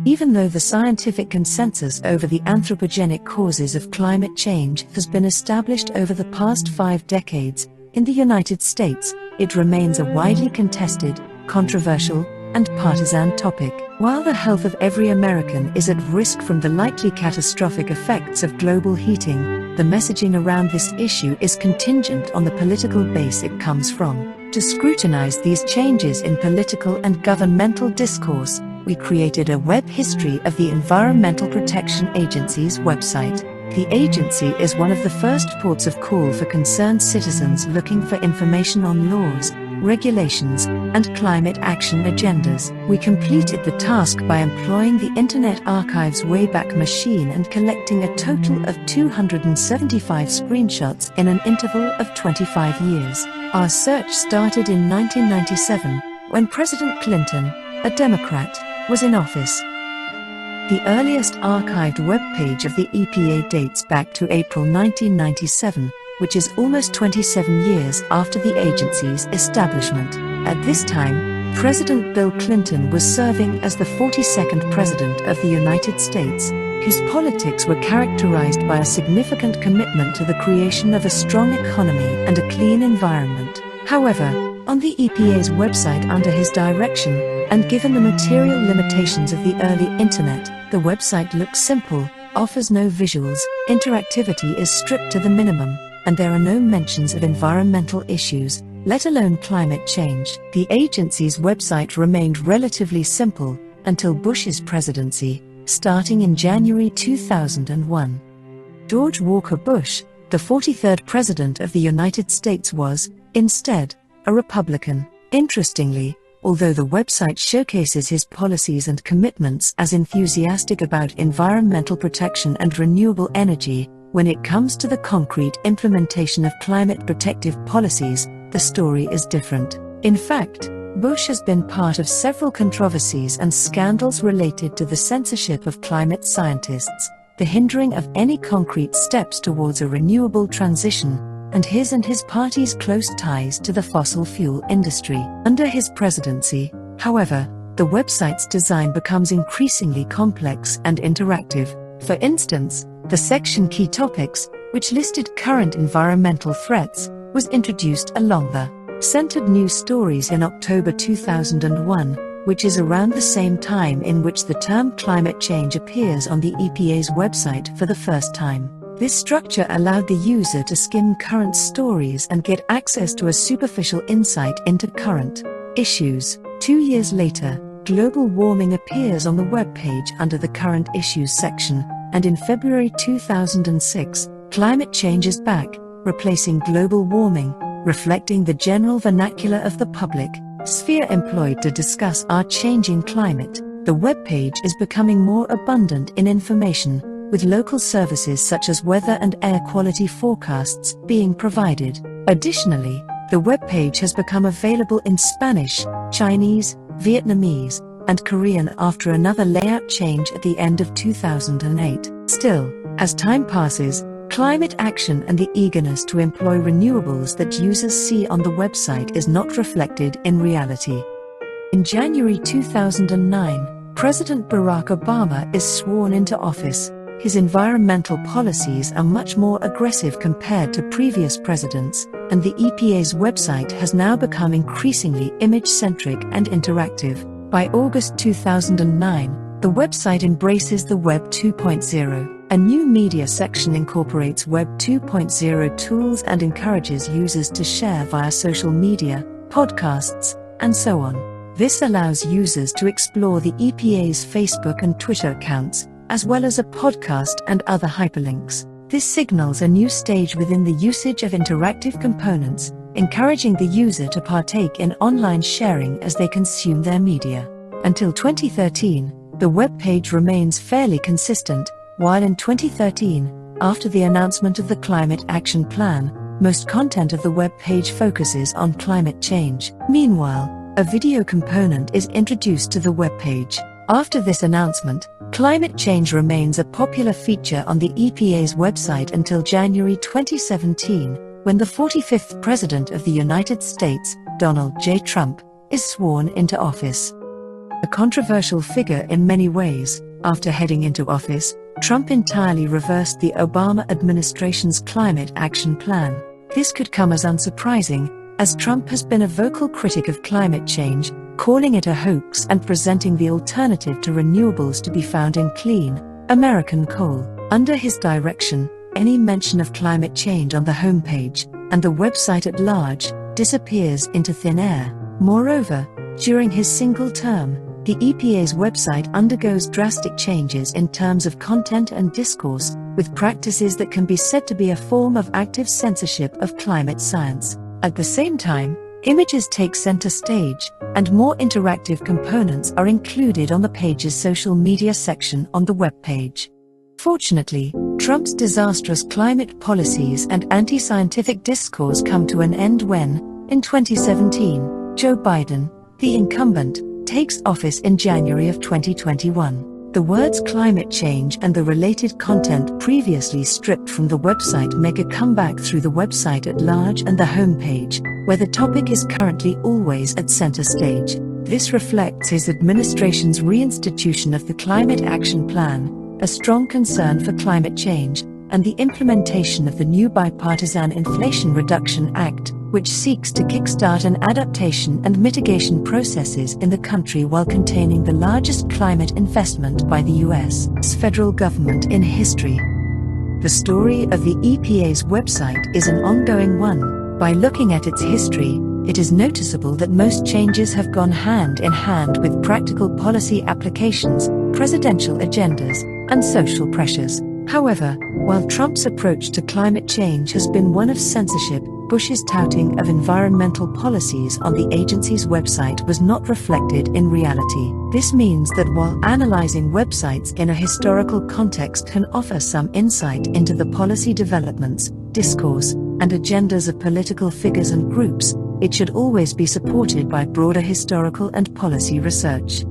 Even though the scientific consensus over the anthropogenic causes of climate change has been established over the past 5 decades, in the United States, it remains a widely contested, controversial, and partisan topic. While the health of every American is at risk from the likely catastrophic effects of global heating, the messaging around this issue is contingent on the political base it comes from. To scrutinize these changes in political and governmental discourse, we created a web history of the Environmental Protection Agency's website. The agency is one of the first ports of call for concerned citizens looking for information on laws, regulations, and climate action agendas. We completed the task by employing the Internet Archive's Wayback Machine and collecting a total of 275 screenshots in an interval of 25 years. Our search started in 1997, when President Clinton, a Democrat, was in office. The earliest archived web page of the EPA dates back to April 1997, which is almost 27 years after the agency's establishment. At this time, President Bill Clinton was serving as the 42nd President of the United States, whose politics were characterized by a significant commitment to the creation of a strong economy and a clean environment. However, on the EPA's website under his direction, and given the material limitations of the early internet, the website looks simple, offers no visuals, interactivity is stripped to the minimum, and there are no mentions of environmental issues, let alone climate change. The agency's website remained relatively simple until Bush's presidency, starting in January 2001. George Walker Bush, the 43rd President of the United States, was, instead, a Republican. Interestingly, although the website showcases his policies and commitments as enthusiastic about environmental protection and renewable energy, when it comes to the concrete implementation of climate protective policies, the story is different. In fact, Bush has been part of several controversies and scandals related to the censorship of climate scientists, the hindering of any concrete steps towards a renewable transition, and his party's close ties to the fossil fuel industry. Under his presidency, however, the website's design becomes increasingly complex and interactive. For instance, the section Key Topics, which listed current environmental threats, was introduced along the Centered News Stories in October 2001, which is around the same time in which the term climate change appears on the EPA's website for the first time. This structure allowed the user to skim current stories and get access to a superficial insight into current issues. 2 years later, global warming appears on the web page under the current issues section, and in February 2006, climate change is back, replacing global warming, reflecting the general vernacular of the public sphere employed to discuss our changing climate. The web page is becoming more abundant in information, with local services such as weather and air quality forecasts being provided. Additionally, the web page has become available in Spanish, Chinese, Vietnamese, and Korean after another layout change at the end of 2008. Still, as time passes, climate action and the eagerness to employ renewables that users see on the website is not reflected in reality. In January 2009, President Barack Obama is sworn into office. His environmental policies are much more aggressive compared to previous presidents, and the EPA's website has now become increasingly image-centric and interactive. By August 2009, the website embraces the Web 2.0. A new media section incorporates Web 2.0 tools and encourages users to share via social media, podcasts, and so on. This allows users to explore the EPA's Facebook and Twitter accounts, as well as a podcast and other hyperlinks. This signals a new stage within the usage of interactive components, encouraging the user to partake in online sharing as they consume their media. Until 2013, the web page remains fairly consistent, while in 2013, after the announcement of the Climate Action Plan, most content of the web page focuses on climate change. Meanwhile, a video component is introduced to the web page. After this announcement, climate change remains a popular feature on the EPA's website until January 2017, when the 45th President of the United States, Donald J. Trump, is sworn into office. A controversial figure in many ways, after heading into office, Trump entirely reversed the Obama administration's climate action plan. This could come as unsurprising, as Trump has been a vocal critic of climate change, calling it a hoax and presenting the alternative to renewables to be found in clean, American coal. Under his direction, any mention of climate change on the homepage, and the website at large, disappears into thin air. Moreover, during his single term, the EPA's website undergoes drastic changes in terms of content and discourse, with practices that can be said to be a form of active censorship of climate science. At the same time, images take center stage, and more interactive components are included on the page's social media section on the webpage. Fortunately, Trump's disastrous climate policies and anti-scientific discourse come to an end when, in 2017, Joe Biden, the incumbent, takes office in January of 2021. The words climate change and the related content previously stripped from the website make a comeback through the website at large and the homepage, where the topic is currently always at center stage. This reflects his administration's reinstitution of the Climate Action Plan, a strong concern for climate change, and the implementation of the new Bipartisan Inflation Reduction Act, which seeks to kickstart an adaptation and mitigation processes in the country while containing the largest climate investment by the U.S. federal government in history. The story of the EPA's website is an ongoing one. By looking at its history, it is noticeable that most changes have gone hand in hand with practical policy applications, presidential agendas, and social pressures. However, while Trump's approach to climate change has been one of censorship, Bush's touting of environmental policies on the agency's website was not reflected in reality. This means that while analyzing websites in a historical context can offer some insight into the policy developments, discourse, and agendas of political figures and groups, it should always be supported by broader historical and policy research.